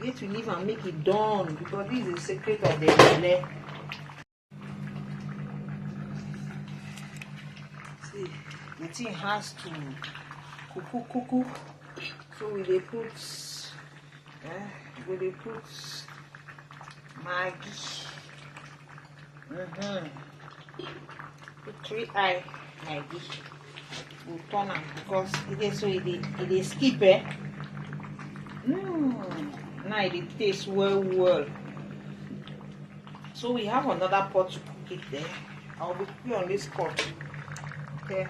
get to leave and make it done because this is the secret of the ndole. See, the thing has to cook. So we dey put Maggi. Put 3 eye Maggi. We'll turn am because it is so it is skip Now it tastes well. So we have another pot to cook it there. I'll be putting on this pot. Okay.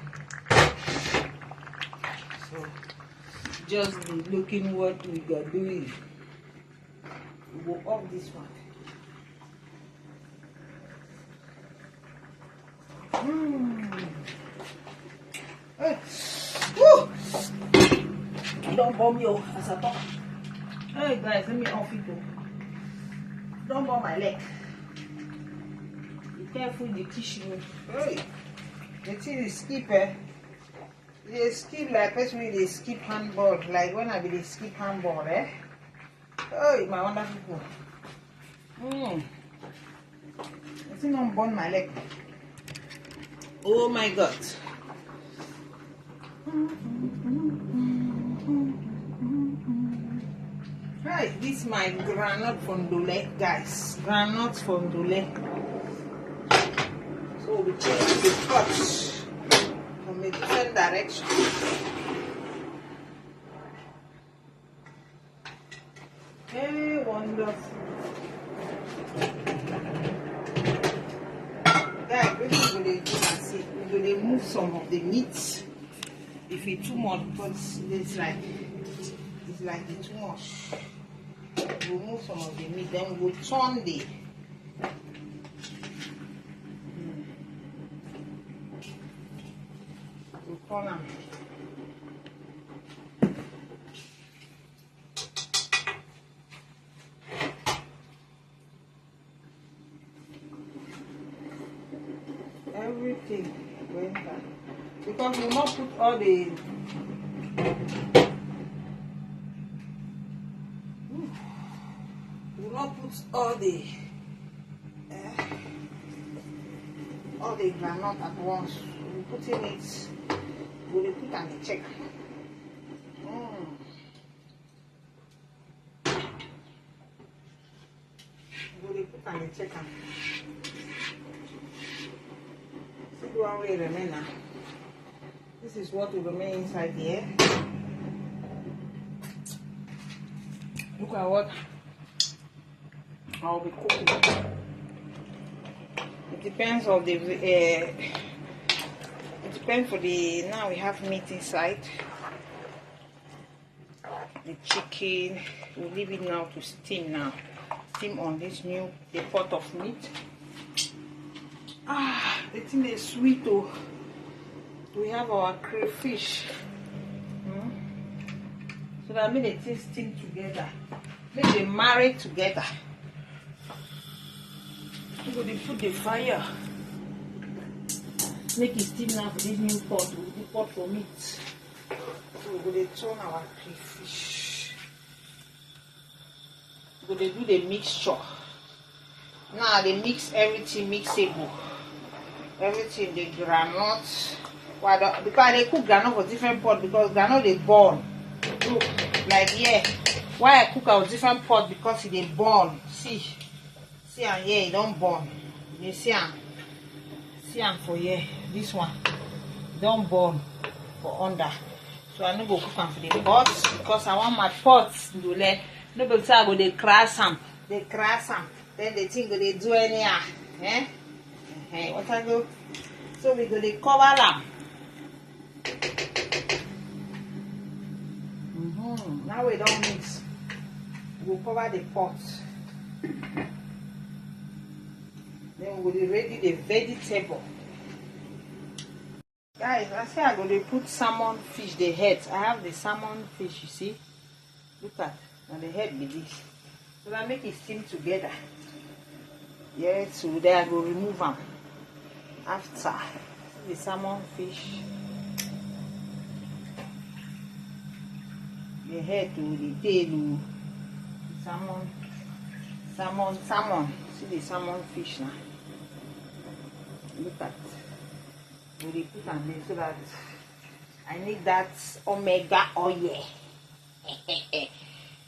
So just be looking what we are doing. We go off this one. Hey. Woo. Don't bomb you as I talk. Hey guys, let me off it though. Don't bomb my leg. Be careful with the tissue. Hey. The thing is skip They skip like person they skip handball. Like when I be they skip handball, Oh, my wonderful people. I think I'm burn my leg. Oh my God. Right, this is my groundnut from Ndole, guys. Groundnut from Ndole. So we change the pot from a different direction. Hey, wonderful. Guys, what we're going to do is see, we're going to remove some of the meat. If it's too much, because it's like it's too much. We'll remove some of the meat, then we'll turn the corner. Everything went down because we not put all the groundnut at once. We're putting it. We'll put on the check. We'll put on the check. See the one way remain now. This is what will remain inside here. Look at what I'll be cooking. It depends on the it depends for the now we have meat inside. The chicken, we'll leave it now to steam now. Steam on this new pot of meat. The thing is sweet though. We have our crayfish. So that make the things steam together. Make them marry together. We're going to put the fire. Make it steam now for this new pot. The pot for meat. So we're going to turn our crayfish. We're going to do the mixture. Now they mix everything mixable. Everything the groundnut. Because they cook groundnut for different pot because groundnut they burn. Look, like here. Why I cook out different pot because they burn. See and here it don't burn. You see and for here. This one don't burn for under. So I no go cook am for the pot because I want my pots to let nobody say I go they crash them. They crash them. Then they think they do anyhow. What I do? So we go they cover them. Now we don't mix. We'll cover the pot. Then we'll be ready the vegetable. Guys, I say I'm going to put salmon fish, the head. I have the salmon fish, you see. Look at and the head with this. So that make it steam together. Yeah, so there I go remove them. After the salmon fish. The head to the tail. salmon. See the salmon fish now. Look at. We dey put am there so that I need that omega oil.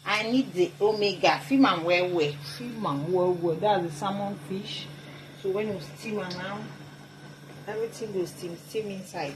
I need the omega. Film am well. That's the salmon fish. So when you steam am now, everything goes steam inside.